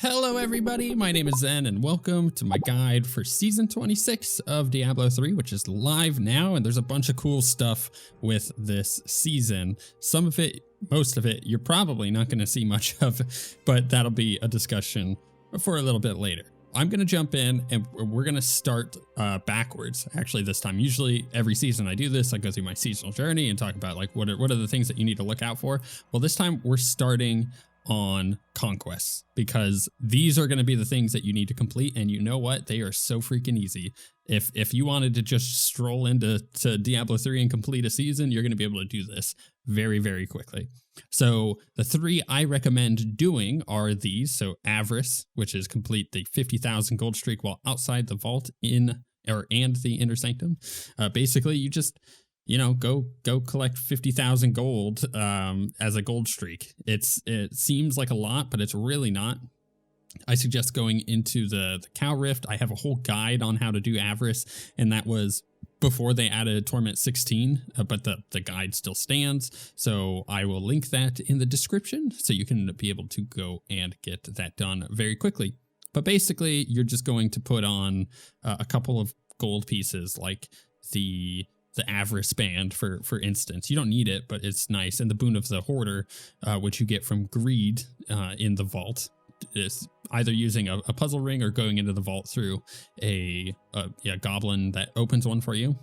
Hello everybody, my name is Zen and welcome to my guide for Season 26 of Diablo 3, which is live now, and there's a bunch of cool stuff with this season. Some of it, most of it, you're probably not going to see much of, but that'll be a discussion for a little bit later. I'm going to jump in and we're going to start backwards actually this time. Usually every season I do this, I go through my seasonal journey and talk about like what are the things that you need to look out for. Well, this time we're starting on conquests because these are going to be the things that you need to complete, and you know what, they are so freaking easy. If you wanted to just stroll into Diablo 3 and complete a season, you're going to be able to do this very quickly. So the three I recommend doing are these. So Avarice, which is complete the 50,000 gold streak while outside the vault and the inner sanctum. Basically you just go collect 50,000 gold as a gold streak. It seems like a lot, but it's really not. I suggest going into the Cow Rift. I have a whole guide on how to do Avarice, and that was before they added Torment 16, but the guide still stands. So I will link that in the description so you can be able to go and get that done very quickly. But basically, you're just going to put on a couple of gold pieces like the Avarice band, for instance. You don't need it, but it's nice. And the Boon of the Hoarder, which you get from greed in the vault, is either using a puzzle ring or going into the vault through a goblin that opens one for you.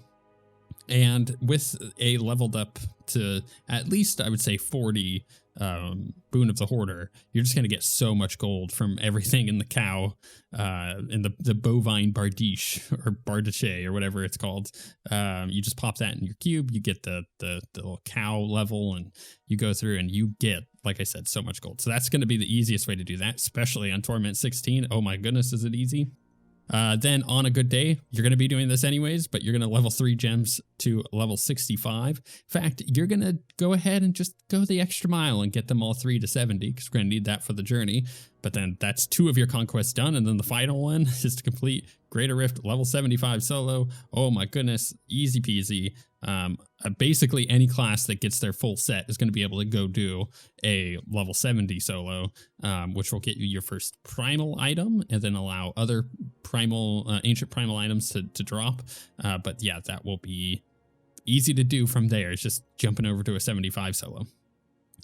And with a leveled up to at least, I would say, 40 Boon of the Hoarder, you're just going to get so much gold from everything in the cow, in the bovine bardiche or bardiche or whatever it's called. You just pop that in your cube, you get the little cow level, and you go through and you get, like I said, so much gold. So that's going to be the easiest way to do that, especially on Torment 16. Oh my goodness, is it easy? Then on a good day, you're going to be doing this anyways, but you're going to level 3 gems to level 65. In fact, you're going to go ahead and just go the extra mile and get them all 3 to 70 because we're going to need that for the journey. But then that's 2 of your conquests done. And then the final one is to complete Greater Rift level 75 solo. Oh my goodness, easy peasy. Basically any class that gets their full set is going to be able to go do a level 70 solo, which will get you your first primal item and then allow other primal, ancient primal items to drop. But yeah, that will be easy to do from there. It's just jumping over to a 75 solo.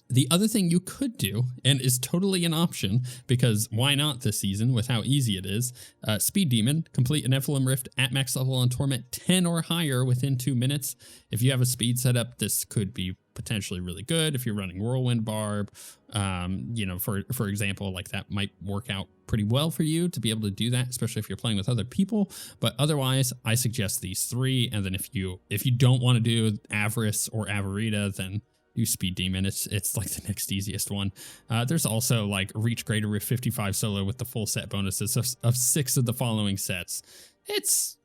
The other thing you could do, and is totally an option, because why not this season with how easy it is, Speed Demon, complete an Nephilim Rift at max level on Torment 10 or higher within 2 minutes. If you have a speed setup, this could be potentially really good. If you're running Whirlwind Barb, for example, like that might work out pretty well for you to be able to do that, especially if you're playing with other people. But otherwise, I suggest these 3. And then if you don't want to do Avarice or Avarita, then do Speed Demon. It's like the next easiest one. There's also like Reach Greater Rift 55 solo with the full set bonuses of 6 of the following sets. It's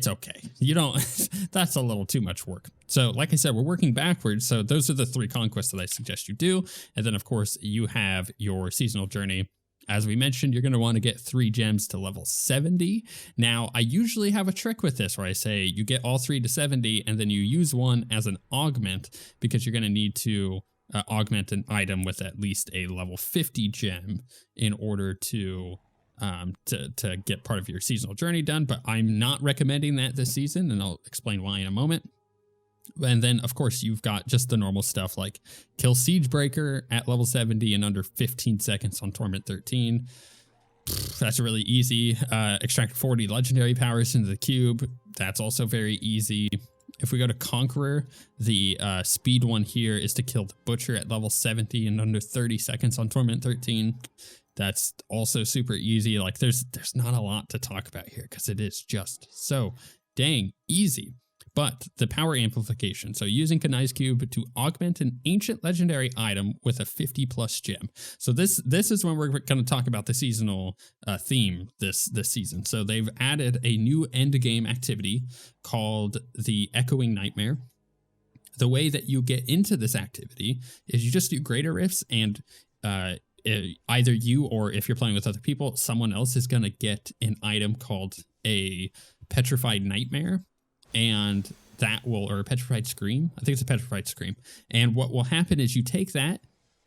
okay. You don't, that's a little too much work. So like I said, we're working backwards. So those are the 3 conquests that I suggest you do. And then of course you have your seasonal journey. As we mentioned, you're going to want to get 3 gems to level 70. Now, I usually have a trick with this where I say you get all 3 to 70 and then you use one as an augment, because you're going to need to augment an item with at least a level 50 gem in order to get part of your seasonal journey done. But I'm not recommending that this season, and I'll explain why in a moment. And then, of course, you've got just the normal stuff like kill Siegebreaker at level 70 in under 15 seconds on Torment 13. That's really easy. Extract 40 legendary powers into the cube. That's also very easy. If we go to Conqueror, the speed one here is to kill the Butcher at level 70 in under 30 seconds on Torment 13. That's also super easy. Like there's not a lot to talk about here because it is just so dang easy. But the power amplification, so using Kanai's Cube to augment an ancient legendary item with a 50+ gem. So this is when we're going to talk about the seasonal theme this season. So they've added a new endgame activity called the Echoing Nightmare. The way that you get into this activity is you just do Greater Rifts, and either you, or if you're playing with other people, someone else is going to get an item called a Petrified Nightmare. And that will, or a Petrified Scream. I think it's a Petrified Scream. And what will happen is you take that,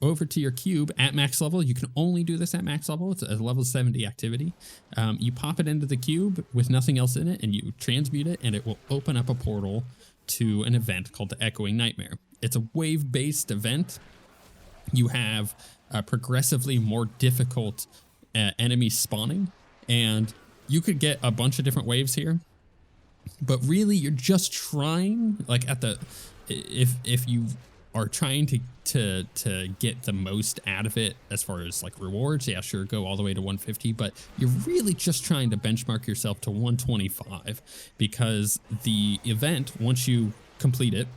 over to your cube at max level. You can only do this at max level. It's a level 70 activity. You pop it into the cube with nothing else in it, and you transmute it, and it will open up a portal to an event called the Echoing Nightmare. It's a wave-based event. You have progressively more difficult enemies spawning, and you could get a bunch of different waves here. But really, you're just trying, like if you are trying to get the most out of it as far as like rewards, yeah, sure, go all the way to 150, but you're really just trying to benchmark yourself to 125, because the event, once you complete it,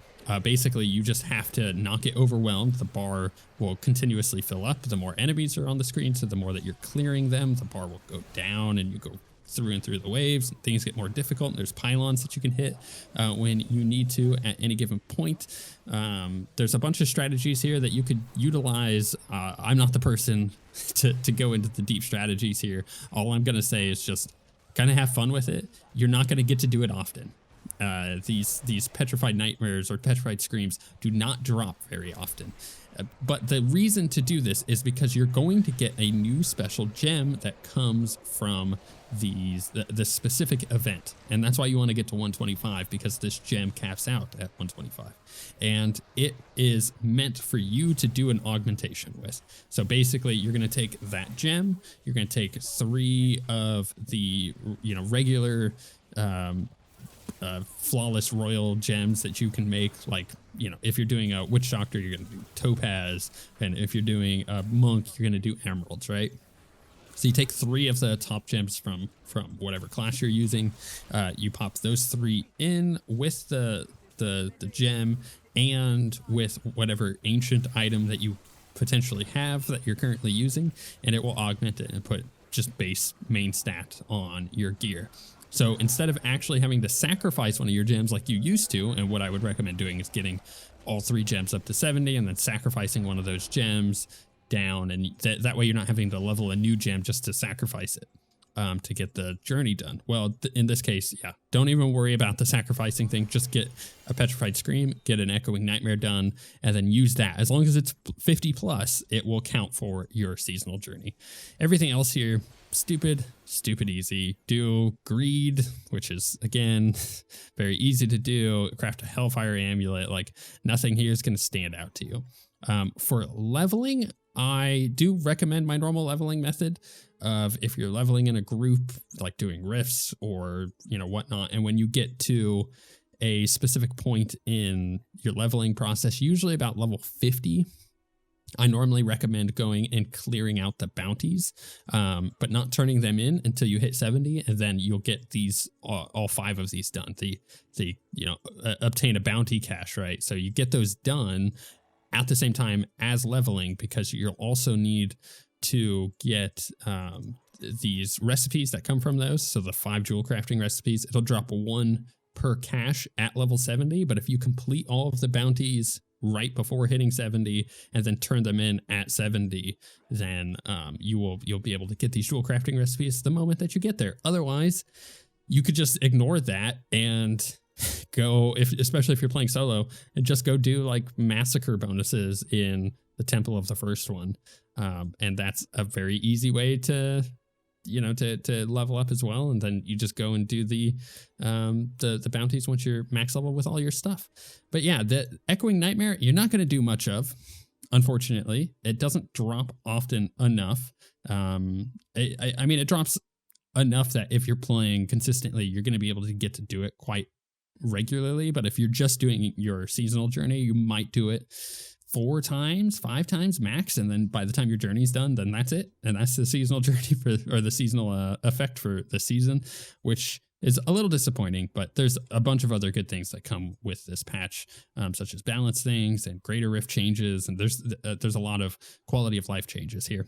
basically you just have to not get overwhelmed. The bar will continuously fill up. The more enemies are on the screen, so the more that you're clearing them, the bar will go down, and you go through and through the waves, and things get more difficult. And there's pylons that you can hit when you need to at any given point. There's a bunch of strategies here that you could utilize. I'm not the person to go into the deep strategies here. All I'm gonna say is just kind of have fun with it. You're not gonna get to do it often. These petrified nightmares or petrified screams do not drop very often. But the reason to do this is because you're going to get a new special gem that comes from the specific event. And that's why you want to get to 125, because this gem caps out at 125. And it is meant for you to do an augmentation with. So basically, you're going to take that gem, you're going to take 3 of the regular flawless royal gems that you can make. Like, if you're doing a witch doctor, you're going to do topaz, and if you're doing a monk, you're going to do emeralds, right? So you take 3 of the top gems from whatever class you're using. You pop those 3 in with the gem and with whatever ancient item that you potentially have that you're currently using, and it will augment it and put just base main stat on your gear. So instead of actually having to sacrifice one of your gems like you used to, and what I would recommend doing is getting all 3 gems up to 70 and then sacrificing one of those gems down, and that way you're not having to level a new gem just to sacrifice it to get the journey done. Well, in this case, yeah, don't even worry about the sacrificing thing. Just get a Petrified Scream, get an Echoing Nightmare done, and then use that. As long as it's 50 plus, it will count for your seasonal journey. Everything else here, stupid easy. Do greed, which is, again, very easy to do. Craft a Hellfire Amulet. Like, nothing here is going to stand out to you. For leveling, I do recommend my normal leveling method of, if you're leveling in a group, like doing rifts or, whatnot, and when you get to a specific point in your leveling process, usually about level 50, I normally recommend going and clearing out the bounties, but not turning them in until you hit 70, and then you'll get these all 5 of these done. Obtain a bounty cache, right? So you get those done at the same time as leveling, because you'll also need to get these recipes that come from those. So the 5 jewel crafting recipes, it'll drop 1 per cache at level 70. But if you complete all of the bounties right before hitting 70 and then turn them in at 70, then you'll be able to get these jewel crafting recipes the moment that you get there. Otherwise, you could just ignore that and go, especially if you're playing solo, and just go do like massacre bonuses in the temple of the first one. And that's a very easy way to level up as well. And then you just go and do the bounties once you're max level with all your stuff. But yeah, the Echoing Nightmare, you're not going to do much of, unfortunately. It doesn't drop often enough. It drops enough that if you're playing consistently, you're going to be able to get to do it quite regularly. But if you're just doing your seasonal journey, you might do it 4 times, 5 times max, and then by the time your journey's done, then that's it, and that's the seasonal journey or the seasonal effect for the season, which is a little disappointing. But there's a bunch of other good things that come with this patch, such as balance things and greater rift changes, and there's a lot of quality of life changes here.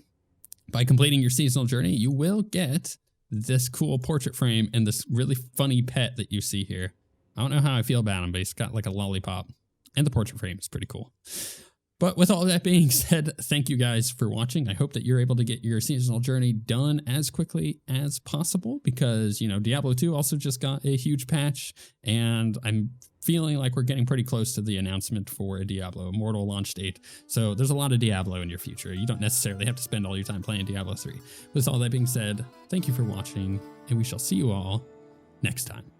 By completing your seasonal journey, you will get this cool portrait frame and this really funny pet that you see here. I don't know how I feel about him, but he's got like a lollipop, and the portrait frame is pretty cool. But with all that being said, thank you guys for watching. I hope that you're able to get your seasonal journey done as quickly as possible, because, Diablo 2 also just got a huge patch, and I'm feeling like we're getting pretty close to the announcement for a Diablo Immortal launch date. So there's a lot of Diablo in your future. You don't necessarily have to spend all your time playing Diablo 3. With all that being said, thank you for watching, and we shall see you all next time.